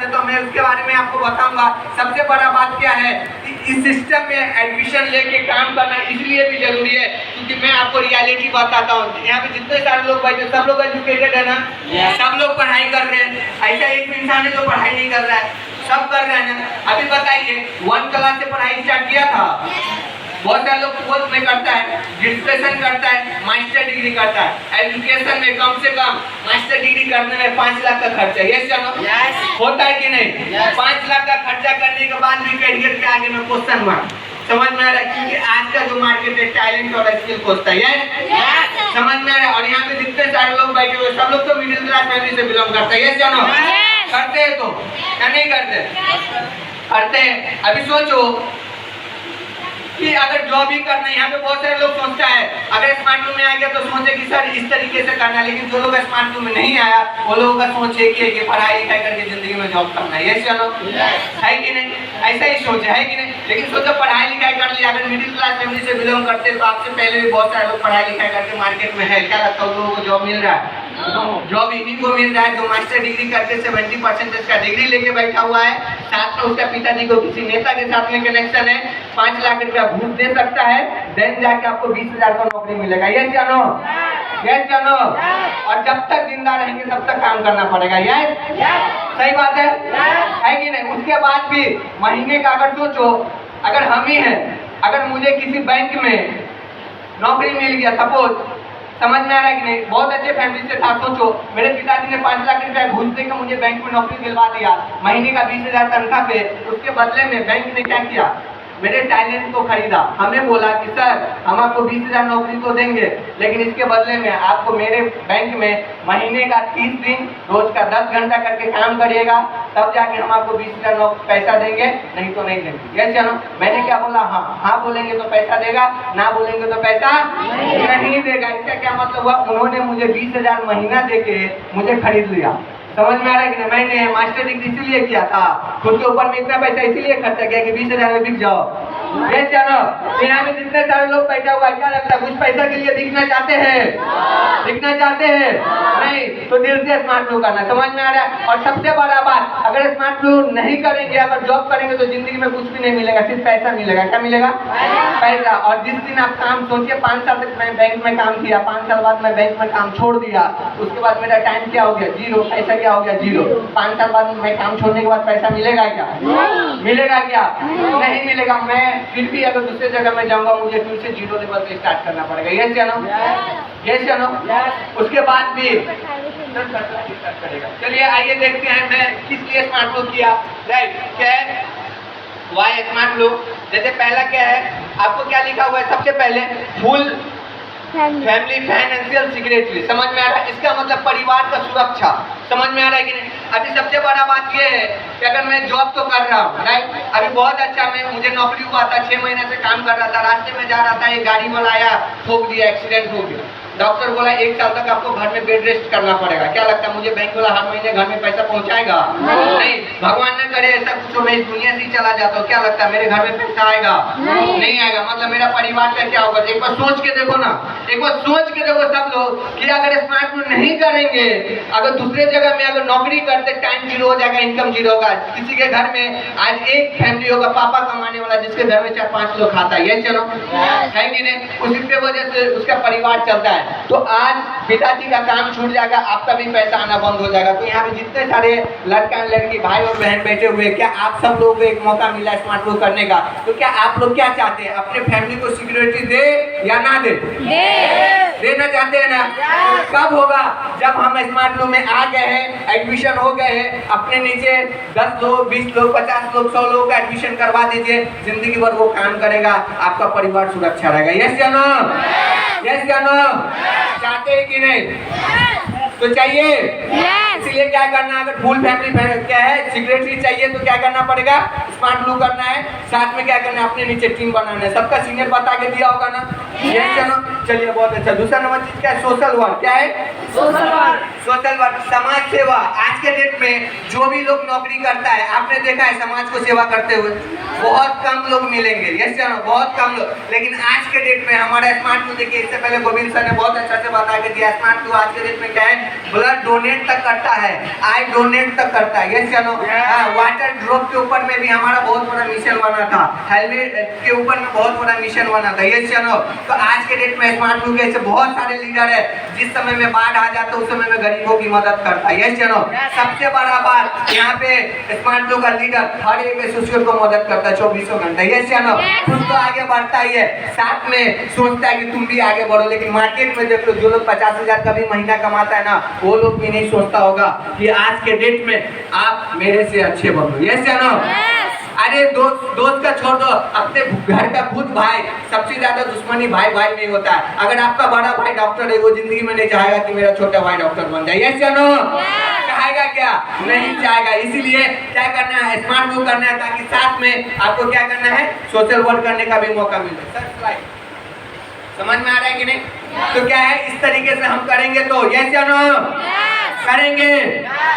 करते हैं, तो मैं उसके बारे में आपको बताऊंगा। सबसे बड़ा बात क्या है, इस सिस्टम में एडमिशन लेके काम करना इसलिए भी जरूरी है क्योंकि मैं आपको रियलिटी बताता हूँ। यहाँ पे जितने सारे लोग बैठे सब लोग एजुकेटेड है ना, सब लोग पढ़ाई कर रहे हैं। ऐसा एक भी इंसान है जो पढ़ाई नहीं कर रहा है, सब कर रहे हैं ना। अभी बताइए 1 क्लास से पढ़ाई स्टार्ट किया था, बहुत सारे लोग 12th में करता है, ग्रेजुएशन करता है, मास्टर डिग्री करता है। एजुकेशन में कम से कम मास्टर डिग्री करने में 5 लाख का खर्चा, यस जानो होता है कि नहीं? 5 लाख का खर्चा करने के बाद भी करियर के आगे में क्वेश्चन मार्क, समझ में आ रहा है? क्योंकि आज का जो मार्केट है टैलेंट और स्किल खोजता है, समझ में आ रहा है? और यहाँ पे जितने सारे लोग बैठे हुए सब लोग तो मिडिल क्लास फैमिली से बिलोंग करता है, यस जानो करते हैं तो क्या नहीं करते? करते हैं। अभी सोचो कि अगर जॉब ही करना है, यहाँ पे बहुत सारे लोग सोचता है अगर स्मार्ट रूम में आ गया तो सोचे कि सर इस तरीके से करना है, लेकिन जो लोग स्मार्ट रूम में नहीं आया वो लोगों का सोच है कि पढ़ाई लिखाई करके जिंदगी में जॉब करना है, यस चलो है कि नहीं? ऐसा ही सोच है कि नहीं? लेकिन सोचो पढ़ाई लिखाई कर लिया, अगर मिडिल क्लास फैमिली से बिलोंग करते तो आपसे पहले भी बहुत सारे लोग पढ़ाई लिखाई करके मार्केट में है, क्या लगता है लोगों को जॉब मिल रहा है? जॉब इन्हीं को मिल रहा है जो मास्टर डिग्री करके 70% का डिग्री लेके बैठा हुआ है, साथ में उसका पिताजी को किसी नेता के साथ में कनेक्शन है, 5 लाख रुपया घूस दे सकता है, देन जाके आपको 20,000 का नौकरी मिलेगा, यस जानो यस जानो। और जब तक जिंदा रहेंगे तब तक काम करना पड़ेगा, यस सही बात है कि नहीं? उसके बाद भी महीने का अगर सोचो, अगर हम ही हैं, अगर मुझे किसी बैंक में नौकरी मिल गया सपोज, समझ में आ रहा है कि नहीं? बहुत अच्छे फैमिली से था, सोचो मेरे पिताजी ने 5 लाख रुपया घूस देकर मुझे बैंक में नौकरी दिलवा दिया, महीने का 20,000 तनख्वाह पे। उसके बदले में बैंक ने क्या किया, मेरे टैलेंट को खरीदा। हमें बोला कि सर हम आपको 20,000 नौकरी तो देंगे, लेकिन इसके बदले में आपको मेरे बैंक में महीने का 30 दिन रोज का 10 घंटा करके काम करिएगा, तब जाके हम आपको 20,000 पैसा देंगे, नहीं तो नहीं देंगे, यस जानो। मैंने क्या बोला? हाँ बोलेंगे तो पैसा देगा, ना बोलेंगे तो पैसा नहीं देगा। इसका क्या मतलब हुआ? उन्होंने मुझे 20,000 महीना देके मुझे खरीद लिया, समझ में आ रहा है कि नहीं? मैंने मास्टर डिग्री इसीलिए किया था, खुद के ऊपर में इतना पैसा इसीलिए खर्चा किया कि 20,000 में बिक जाओ, यस जानो। यहाँ में जितने सारे लोग बैठा हुआ है, क्या लगता है कुछ पैसा के लिए दिखना चाहते हैं? दिखना चाहते हैं? नहीं, तो दिल से स्मार्ट लोग करना, समझ में आ रहा है? और सबसे बड़ा बात, अगर स्मार्ट लोग नहीं करेंगे, अगर जॉब करेंगे तो जिंदगी में कुछ भी नहीं मिलेगा, सिर्फ पैसा मिलेगा। क्या मिलेगा? पैसा। और जिस दिन आप काम सोचिए, 5 साल तक मैं बैंक में काम किया, 5 साल बाद मैं बैंक में काम छोड़ दिया, उसके बाद मेरा टाइम क्या हो गया? जीरो। पैसा क्या हो गया? जीरो। 5 साल बाद मैं काम छोड़ने के बाद पैसा मिलेगा क्या? मिलेगा क्या? नहीं मिलेगा। मैं फिर भी अगर दूसरे जगह में जाऊंगा, मुझे फिर से जीरो लेवल से स्टार्ट करना पड़ेगा, यस जानो यस जानो। उसके बाद भी करेगा। चलिए आइए देखते हैं मैं किस लिए स्मार्ट लुक किया, राइट? क्या है वाई स्मार्ट लुक? जैसे पहला क्या है, आपको क्या लिखा हुआ है? सबसे पहले फुल फैमिली फाइनेंशियल सिक्योरिटी, समझ में आ रहा है? इसका मतलब परिवार का सुरक्षा, समझ में आ रहा है कि नहीं? अभी सबसे बड़ा बात ये है कि अगर मैं जॉब तो कर रहा हूँ, राइट? अभी बहुत अच्छा मुझे नौकरी हुआ था, 6 महीने से काम कर रहा था, रास्ते में जा रहा था, एक गाड़ी वाला आया, ठोक दिया, एक्सीडेंट हो गया। डॉक्टर बोला 1 साल तक आपको घर में बेड रेस्ट करना पड़ेगा। क्या लगता है मुझे बैंक वाला हर महीने घर में पैसा पहुंचाएगा? नहीं। भगवान न करे ऐसा कुछ हो, मैं इस दुनिया से ही चला जाता हूँ, क्या लगता है मेरे घर में पैसा आएगा? नहीं आएगा। मतलब मेरा परिवार का क्या होगा? एक बार सोच के देखो ना, एक बार सोच के देखो सब लोग कि अगर स्मार्ट वर्क नहीं करेंगे, अगर दूसरे जगह में अगर नौकरी करते, टाइम जीरो हो जाएगा, इनकम जीरो होगा। किसी के घर में आज एक फैमिली होगा, पापा कमाने वाला, जिसके घर में 4-5 लोग खाता है, ये चलो है कि नहीं? उसी के वजह से उसका परिवार चलता है। तो आज पिताजी का काम छूट जाएगा, आपका भी पैसा आना बंद हो जाएगा। तो यहाँ पे जितने सारे लड़का लड़की भाई और बहन बैठे हुए, क्या आप सब लोगों को एक मौका मिला स्मार्ट वर्क करने का? तो क्या आप लोग क्या चाहते हैं? अपने फैमिली को सिक्योरिटी दे या ना दे? देना चाहते हैं ना? कब होगा? जब हम स्मार्ट रूम में आ गए हैं, एडमिशन हो गए हैं, अपने नीचे 10 लोग, 20 लोग, 50 लोग, 100 लोगों का एडमिशन करवा दीजिए, जिंदगी भर वो काम करेगा, आपका परिवार सुरक्षा रहेगा, यस या नो? यस या नो? चाहते हैं कि नहीं? तो चाहिए। इसलिए क्या करना, अगर फुल फैमिली क्या है सिक्योरिटी चाहिए तो क्या करना पड़ेगा? स्मार्ट लुक करना है। साथ में क्या करना है? अपने नीचे टीम बनाना है। सबका सीनियर बता के दिया होगा ना? यस चलो, चलिए बहुत अच्छा। दूसरा नंबर चीज क्या है? Social work. क्या है? सोशल वर्क, समाज सेवा। आज के डेट में जो भी लोग नौकरी करता है, आपने देखा है समाज को सेवा करते हुए बहुत कम लोग मिलेंगे, यस चलो बहुत कम लोग। लेकिन आज के डेट में हमारा स्मार्ट लुक देखिए, इससे पहले गोविंद सर ने बहुत अच्छा से बता के दिया, स्मार्ट लुक आज के डेट में क्या है? ब्लड डोनेट तक करता करता है, आई डोनेट तक करता है। यस या नो? वाटर ड्रॉप के ऊपर में भी हमारा बहुत बड़ा मिशन बना था, हेलमेट के ऊपर में बहुत बड़ा मिशन बना था। यस या नो? तो आज के डेट में स्मार्ट लुक ऐसे बहुत सारे लीडर है, जिस समय में बाढ़ आ जाता है उस समय में गरीबों की मदद करता है। यस या नो? सबसे बड़ा बात यहाँ पे स्मार्ट लुक का लीडर हर एक एसोसिएट को मदद करता है 24 घंटे। यस या नो? खुद तो आगे बढ़ता ही है, साथ में सोचता है कि तुम भी आगे बढ़ो। लेकिन मार्केट में देख लो, जो लोग 50,000 का भी महीना कमाता है ना, वो लोग भी नहीं सोचता होगा कि आज के डेट में आप मेरे से अच्छे बनो। यस या नो? अरे दोस्त का छोड़ दो, अपने घर का खुद भाई, सबसे ज्यादा दुश्मनी भाई भाई में होता है। अगर आपका बड़ा भाई डॉक्टर है, वो जिंदगी में नहीं चाहेगा कि मेरा छोटा भाई डॉक्टर बन जाए। यस या नो? चाहेगा क्या? नहीं चाहेगा। इसीलिए क्या करना है, स्मार्ट लुक करना है, ताकि साथ में आपको क्या करना है, सोशल वर्क करने का भी मौका मिले। समझ में आ रहा है कि नहीं? तो क्या है, इस तरीके से हम करेंगे तो यस या नो? करेंगे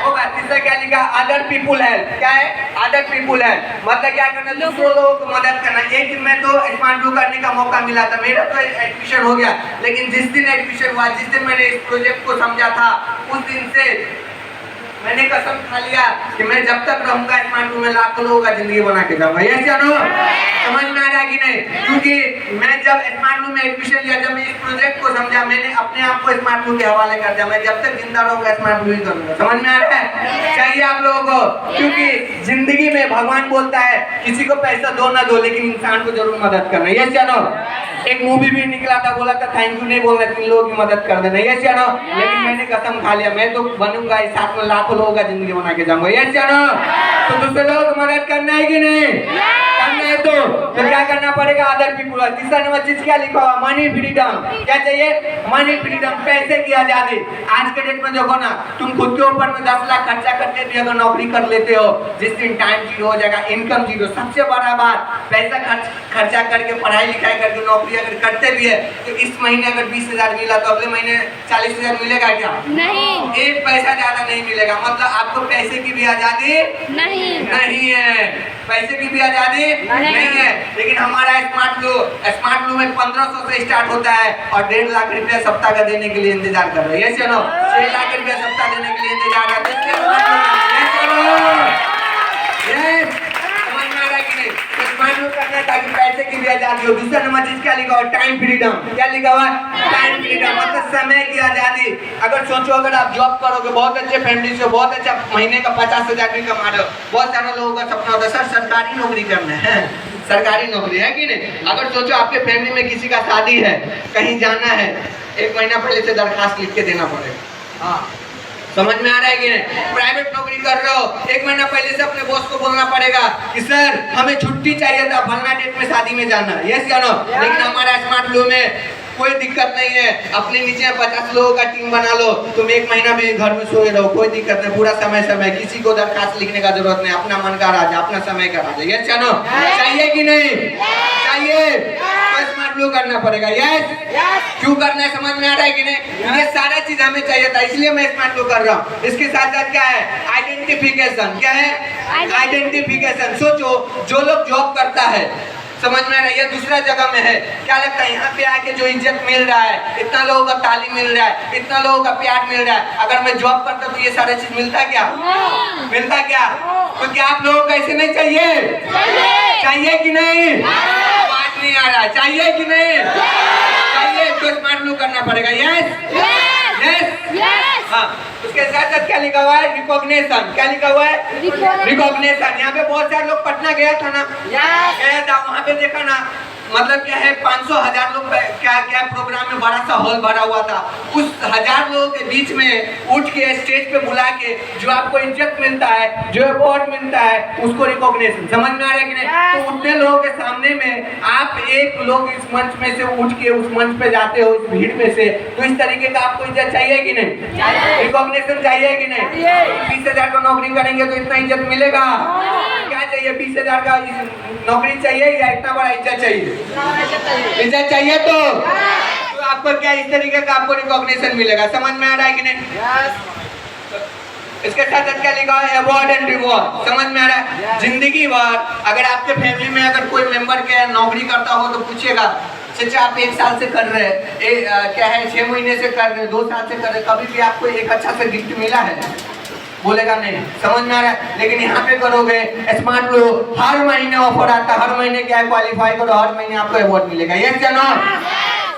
होगा। तीसरा क्या लिखा? Other people help. क्या है? अदर पीपुल हेल्प मतलब क्या करना, दूसरों लोगों को मदद करना। एक दिन में तो स्मार्ट लुक करने का मौका मिला था, मेरा तो एडमिशन हो गया, लेकिन जिस दिन एडमिशन हुआ, जिस दिन मैंने इस प्रोजेक्ट को समझा था, उस दिन से मैंने कसम खा लिया कि मैं जब तक रहूंगा स्मार्ट लुक में लाखों लोगों का जिंदगी बना के जाऊंगा। यस या नो? समझ में आ रहा है कि नहीं? क्योंकि मैं जब स्मार्ट लुक में एडमिशन लिया, जब मैं इस प्रोजेक्ट को समझा, मैंने अपने आप को स्मार्ट लुक के हवाले कर दिया। मैं जब तक जिंदा रहूंगा स्मार्ट लुक ही करूंगा। समझ में आ रहा है? चाहिए आप लोगों को, क्योंकि जिंदगी में भगवान बोलता है किसी को पैसा दो ना दो, लेकिन इंसान को जरूर मदद करना। यस या नो? एक मूवी भी निकला था, बोला था थैंक यू नहीं बोलना, तीन लोगों की मदद कर देना। यस या नो? लेकिन मैंने कसम खा लिया, मैं तो बनूंगा इस साथ में लाखों लोगों का जिंदगी बना के जाऊंगा। यस या नो? तो दूसरे लोगों को मदद करना है कि नहीं? करना है तो क्या करना पड़ेगा? Other people. तीसरा नंबर चीज क्या लिखा हुआ? Money freedom. क्या चाहिए? मनी फ्रीडम, पैसे की आजादी। आज के डेट में देखो ना, तुम खुद के ऊपर में 10 लाख खर्चा करके भी अगर नौकरी कर लेते हो, जिस दिन टाइम जीरो हो जाएगा, इनकम जीरो। सबसे बड़ा बात, पैसा खर्चा करके पढ़ाई लिखाई करके नौकरी अगर करते भी है, तो इस महीने अगर 20,000 मिला तो अगले महीने 40,000 मिलेगा क्या? नहीं। एक पैसा ज्यादा नहीं मिलेगा। मतलब आपको पैसे की भी आजादी नहीं है, पैसे की भी आजादी नहीं है। लेकिन हमारा स्मार्ट लुक में 1500 से स्टार्ट होता है और 1.5 लाख रुपया सप्ताह का देने के लिए इंतजार कर रहे हैं। यस या नो? 6 लाख रुपया सप्ताह देने के लिए इंतजार कर रहे हैं। समझ में आ रहा है कि नहीं? स्मार्ट लुक करना है ताकि पैसे की भी आजादी हो। दूसरा नंबर चीज क्या लिखा हुआ? Time freedom. क्या लिखा हुआ? टाइम फ्रीडम मतलब समय की आजादी। अगर सोचो, अगर आप जॉब करोगे, बहुत अच्छे फैमिली से, बहुत अच्छा महीने का 50,000 भी कमा रहे हो, बहुत सारे लोगों का सपना होता है सर सरकारी नौकरी करना है, सरकारी नौकरी है कि नहीं? अगर सोचो आपके फैमिली में किसी का शादी है, कहीं जाना है, 1 महीना पहले से दरखास्त लिख के देना पड़ेगा। हाँ, समझ में आ रहा है कि नहीं? प्राइवेट नौकरी कर रहे हो, 1 महीना पहले से अपने बॉस को बोलना पड़ेगा कि सर हमें छुट्टी चाहिए था, फलना डेट में शादी में जाना। यस या नो? लेकिन हमारा स्मार्ट लुक में कोई दिक्कत नहीं है, अपने नीचे 50 लोगों का टीम बना लो, तुम 1 महीना में घर में सोए रहो, कोई दिक्कत नहीं। पूरा समय किसी को दरखास्त लिखने का जरूरत नहीं, अपना मन का राजा, अपना समय का राजा। यस या नो? चाहिए कि नहीं? चाहिए। तो स्मार्ट लुक करना पड़ेगा। यस? क्यों करना है? समझ में आ रहा है कि नहीं? ये सारा चीज हमें चाहिए था, इसलिए मैं स्मार्ट लुक कर रहा हूँ। इसके साथ साथ क्या है? आइडेंटिफिकेशन। क्या है? आइडेंटिफिकेशन। सोचो, जो लोग जॉब करता है, समझ में आ रहा है, ये दूसरा जगह में है, क्या लगता है यहाँ पे आके जो इज्जत मिल रहा है, इतना लोगों का तालीम मिल रहा है, इतना लोगों का प्यार मिल रहा है, अगर मैं जॉब करता तो ये सारे चीज मिलता क्या? मिलता क्या? तो क्या आप लोगों को ऐसे नहीं चाहिए? चाहिए कि नहीं? आवाज नहीं आ रहा है। चाहिए कि नहीं? चाहिए। तो स्मार्ट लुक करना पड़ेगा। यस? हाँ। उसके साथ साथ क्या लिखा हुआ है? रिकॉग्निशन। क्या लिखा हुआ है? रिकॉग्निशन। यहाँ पे बहुत सारे लोग पटना गया था ना, गया था, वहाँ पे देखा ना, मतलब क्या है, 500,000 लोग क्या प्रोग्राम में बड़ा सा हॉल भरा हुआ था। उस 1000 लोगों के बीच में उठ के स्टेज पे बुला के जो आपको इज्जत मिलता है, जो अवार्ड मिलता है, उसको रिकॉग्निशन। समझ में आ रहा है कि नहीं? तो उतने लोगों के सामने में आप एक लोग इस मंच में से उठ के उस मंच पे जाते हो, इस भीड़ में से, तो इस तरीके का आपको इज्जत चाहिए कि नहीं? रिकॉग्निशन चाहिए कि नहीं? 20,000 का नौकरी करेंगे तो इतना इज्जत मिलेगा? क्या चाहिए? 20,000 का नौकरी चाहिए या इतना बड़ा इज्जत चाहिए? इज्जत चाहिए। तो आपको क्या इस तरीके का आपको रिकॉग्निशन मिलेगा। समझ में आ रहा है कि नहीं? इसके साथ क्या लिखा है? Award and reward. समझ में आ रहा है? जिंदगी भर अगर आपके फैमिली में अगर कोई मेंबर के नौकरी करता हो तो पूछेगा, चाचा आप 1 साल से कर रहे हैं, क्या है 6 महीने से कर रहे हैं, 2 साल से कर रहे हैं, कभी भी आपको एक अच्छा सा गिफ्ट मिला है? बोलेगा नहीं, समझ में आ रहा है। लेकिन यहाँ पे करोगे स्मार्ट लो, हर महीने ऑफर आता है, हर महीने क्या क्वालिफाई करो, हर महीने आपको अवार्ड मिलेगा। यस या नो?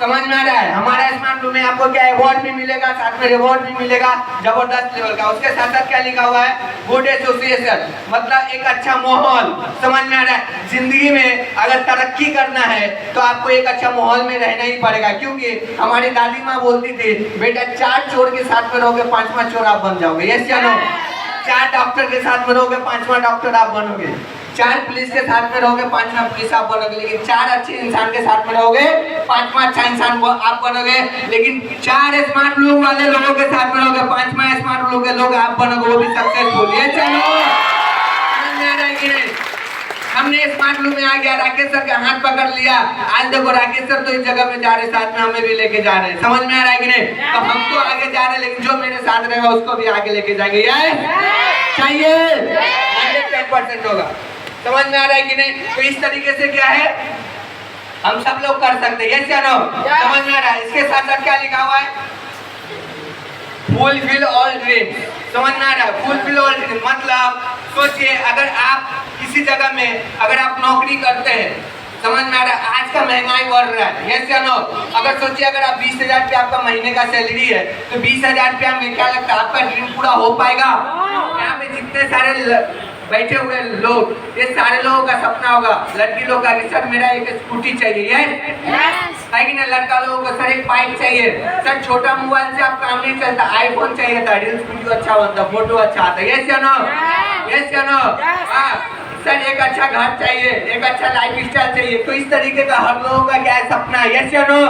समझ में आ रहा है? हमारा स्मार्ट लो में आपको क्या अवार्ड भी मिलेगा, साथ में रिवॉर्ड भी मिलेगा जबरदस्त लेवल का। उसके साथ साथ क्या लिखा हुआ है? गुड एसोसिएशन, मतलब एक अच्छा माहौल। समझ में आ रहा है? जिंदगी में अगर तरक्की करना है तो आपको एक अच्छा माहौल में रहना ही पड़ेगा, क्योंकि हमारी दादी माँ बोलती थी बेटा 4 चोर के साथ में रहोगे 5वां चोर आप बन जाओगे। यस या नो? 4 डॉक्टर के साथ में रहोगे 5वां डॉक्टर आप बनोगे, 4 पुलिस के साथ में रहोगे 5वां पुलिस आप बनोगे, लेकिन 4 अच्छे इंसान के साथ में रहोगे 5वां अच्छा इंसान आप बनोगे। लेकिन 4 स्मार्ट लोग वाले लोगों के साथ में रहोगे 5वां स्मार्ट लोग के लोग आप बनोगे, वो भी सक्सेसफुल। ये चलो हमने स्मार्ट लूप में आ गया, राकेश सर का हाथ पकड़ लिया। आज देखो राकेश सर तो इस जगह पे जा रहे, साथ में हमें भी लेके जा रहे हैं। समझ में आ रहा है कि नहीं? तो हम तो आगे जा रहे हैं, लेकिन जो मेरे साथ रहेगा उसको भी आगे लेके जाएंगे। चाहिए 110% होगा। समझ में आ रहा है कि नहीं? तो इस तरीके से क्या है, हम सब लोग कर सकते हैं। यस या नो? समझ में आ रहा है? इसके साथ साथ क्या लिखा हुआ है? Fulfil all dreams. समझ में आ रहा है? फुलफिल ऑल ड्रीम्स मतलब सोचिए अगर आप किसी जगह में अगर आप नौकरी करते हैं, समझ में आ रहा है? आज का महंगाई बढ़ रहा है। यस या नो? अगर सोचिए अगर आप 20,000 रुपया आपका महीने का सैलरी है, तो 20,000 रुपया में क्या लगता है आपका ड्रीम पूरा हो पाएगा? यहाँ पे जितने सारे बैठे हुए लोग, ये सारे लोगों का सपना होगा। लड़की लोग का कि सर मेरा एक स्कूटी चाहिए, है कि नहीं? लड़का लोगों को सर एक बाइक चाहिए, सर छोटा मोबाइल से आप काम नहीं चलता, आईफोन चाहिए था, रील्स वीडियो अच्छा बनता, फोटो अच्छा आता है। यस या नो? यस या नो? सर एक अच्छा घर चाहिए, एक अच्छा लाइफ स्टाइल चाहिए। तो इस तरीके का हर लोगों का क्या है सपना है। यस या नो?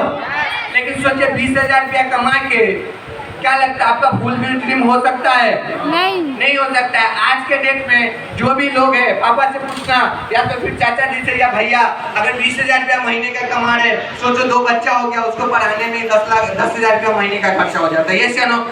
लेकिन सोचिए 20,000 रुपया कमा के क्या लगता है आपका फुलफिल ड्रीम हो सकता है? नहीं हो सकता है। आज के डेट में जो भी लोग हैं पापा से पूछना या तो फिर चाचा जी से या भैया, अगर 20,000 रुपया महीने का कमा रहे, सोचो 2 बच्चा हो गया, उसको पढ़ाने में 10,000 रुपया महीने का खर्चा हो जाता है। यस या नो?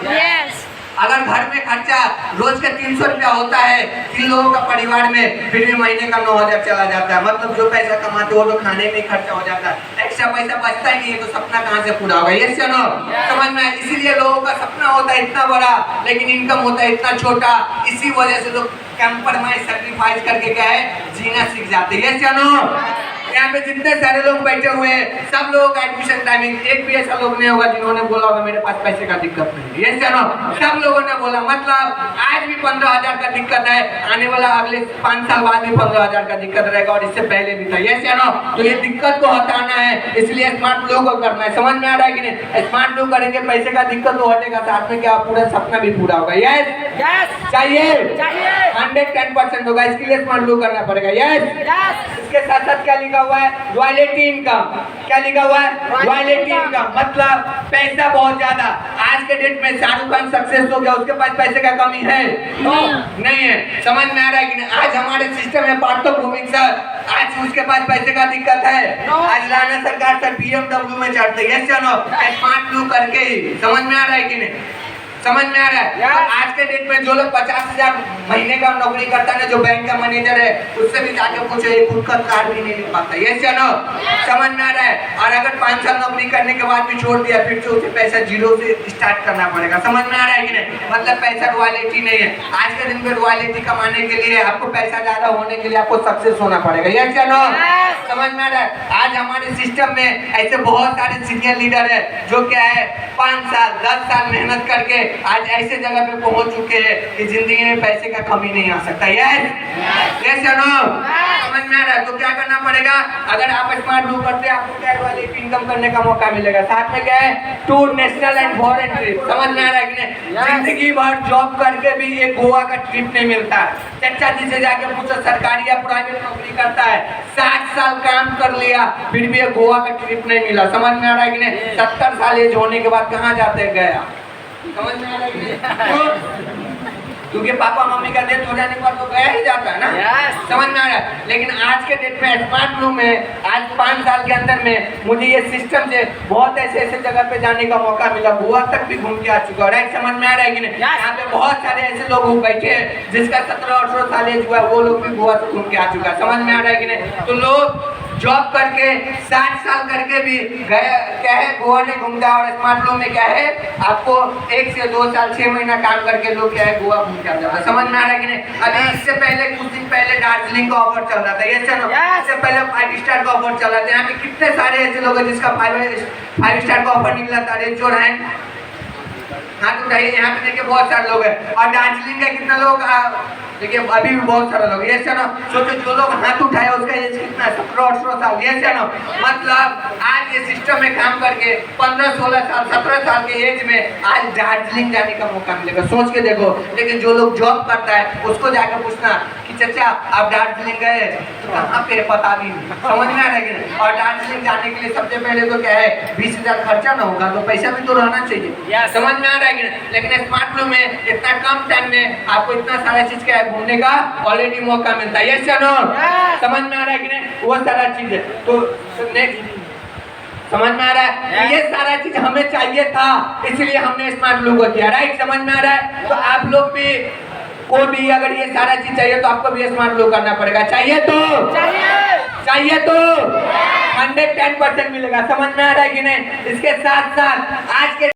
अगर घर में खर्चा रोज का 300 रुपया होता है 3 लोगों का परिवार में, फिर भी महीने का 9,000 चला जाता है। मतलब जो पैसा कमाते हो तो खाने में खर्चा हो जाता है, एक्स्ट्रा पैसा बचता ही नहीं है, तो सपना कहाँ से पूरा होगा? यस या नो? समझ में? इसीलिए लोगों का सपना होता है इतना बड़ा, लेकिन इनकम होता है इतना छोटा। इसी वजह से लोग कंप्रोमाइज सैक्रिफाइस करके क्या है जीना सीख जाते हैं। यस या नो? यहाँ पे जितने सारे लोग बैठे हुए हैं सब लोगों का एडमिशन टाइमिंग, एक भी ऐसा लोग नहीं होगा जिन्होंने बोला होगा मेरे पास पैसे का दिक्कत नहीं। यस या नो? सब लोगों ने बोला, मतलब आज भी 15,000 का दिक्कत है, आने वाला अगले 5 साल बाद भी 15,000 का दिक्कत रहेगा, और इससे पहले भी था। यस या नो? तो ये दिक्कत को हटाना है, इसलिए स्मार्ट लोग को करना है। समझ में आ रहा है कि नहीं? स्मार्ट लोग करेंगे, पैसे का दिक्कत तो हटेगा, साथ में क्या पूरा सपना भी पूरा होगा। यस? चाहिए 110% होगा, इसके लिए स्मार्ट लोग करना पड़ेगा। यस? इसके साथ साथ क्या लिखा हुआ है? Royalty income. क्या लिखा हुआ है? रॉयल्टी इनकम मतलब पैसा बहुत ज्यादा। आज के डेट में शाहरुख खान सक्सेस हो गया, उसके पास पैसे का कमी है? नहीं है। समझ में आ रहा है कि नहीं? आज हमारे सिस्टम है पार्थो भूमिक सर, आज उसके पास पैसे का दिक्कत है, आज राणा सरकार सर BMW में चढ़ते। यस या नो? स्मार्ट लोग करके ही। समझ में आ रहा है कि नहीं? समझ में आ रहा है? तो आज के डेट में जो लोग 50,000 महीने का नौकरी करता है ना, जो बैंक का मैनेजर है, उससे भी जाके पूछो एक खुद का कार्ड भी नहीं ले पाता। यस या नो? समझ में आ रहा है? और अगर 5 साल नौकरी करने के बाद भी छोड़ दिया, फिर से उसे पैसा जीरो से स्टार्ट करना पड़ेगा। समझ में आ रहा है कि नहीं? मतलब पैसा रॉयल्टी नहीं है। आज के दिन में रॉयल्टी कमाने के लिए आपको पैसा ज्यादा होने के लिए आपको सक्सेस होना पड़ेगा। यस या नो? समझ में आ रहा है? आज हमारे सिस्टम में ऐसे बहुत सारे सीनियर लीडर है जो क्या है 5 साल 10 साल मेहनत करके आज ऐसे जगह पे पहुंच चुके हैं कि जिंदगी में पैसे का कमी नहीं आ सकता। यस? यस या नो? समझ में आ रहा है? तो क्या करना पड़ेगा? अगर आप स्मार्ट लूप करते हैं, आपको क्या वाली इनकम करने का मौका मिलेगा। साथ में क्या है? Tour national and foreign trip. समझ में आ रहा है कि नहीं? जिंदगी भर जॉब करके भी एक गोवा का ट्रिप नहीं मिलता है। चचा जी से जाके पूछो, सरकारी या प्राइवेट नौकरी करता है, 60 साल काम कर लिया, फिर भी एक गोवा का ट्रिप नहीं मिला। समझ में आ रहा है कि नहीं? 70 साल एज होने के बाद कहाँ जाते गया? समझ में आ रहा है कि नहीं? क्योंकि पापा मम्मी का डेथ हो जाने के बाद तो गया ही जाता है ना। समझ में आ रहा है? लेकिन आज के डेट में स्मार्ट लूप में आज 5 साल के अंदर में मुझे ये सिस्टम से बहुत ऐसे जगह पे जाने का मौका मिला, गोवा तक भी घूम के आ चुका। राइट? समझ में आ रहा है कि नहीं? यहाँ पे बहुत सारे ऐसे लोग बैठे हैं जिसका 17-18 साल एज हुआ है, वो लोग भी गोवा से घूम के आ चुका है। समझ में आ रहा है कि नहीं? तो लोग जॉब करके 60 साल करके भी गए क्या है गोवा में घूमता है, और स्मार्ट लोन में क्या है आपको 1 से 2 साल 6 महीना काम करके लोग क्या है गोवा घूम के आ जाता है। समझ में आ रहा है कि नहीं? अभी इससे पहले कुछ दिन पहले दार्जिलिंग का ऑफर चल रहा था, ये चलो इससे पहले 5 स्टार का ऑफर चल रहा था। यहाँ पे कितने सारे ऐसे लोग हैं जिसका 5 स्टार का ऑफर निकला था। रेंज जो है हाँ तो कहीं यहाँ पे देखिए बहुत सारे लोग हैं, और दार्जिलिंग के कितने लोग देखिए अभी भी बहुत सारे लोग। ये ना सोचो जो लोग हाथ उठाए उसका एज कितना है 17-18 साल। ये ना मतलब आज ये सिस्टम में काम करके 15-16 साल 17 साल के एज में आज दार्जिलिंग जाने का मौका मिलेगा, सोच के देखो। लेकिन जो लोग जॉब करता है उसको जाकर पूछना कि चाचा आप दार्जिलिंग गए तो कहाँ पे पता भी नहीं। समझ में आ रहा है? और दार्जिलिंग जाने के लिए सबसे पहले तो क्या है 20,000 खर्चा ना होगा, तो पैसा भी तो रहना चाहिए। समझ में आ रहा है? लेकिन स्मार्ट लोन में इतना कम टाइम में आपको इतना सारा चीज क्या है घूमने का ऑलरेडी मौका मिलता है। यस या नो? समझ में आ रहा है कि नहीं? वो सारा चीज है तो नेक्स्ट समझ में आ रहा है? ये सारा चीज हमें चाहिए था, इसलिए हमने स्मार्ट लोन को किया। राइट? समझ में आ रहा है? तो आप लोग भी को भी अगर ये सारा चीज चाहिए तो आपको भी स्मार्ट लोन करना पड़ेगा। चाहिए तो 110% मिलेगा। समझ में आ रहा है कि नहीं? इसके साथ साथ आज के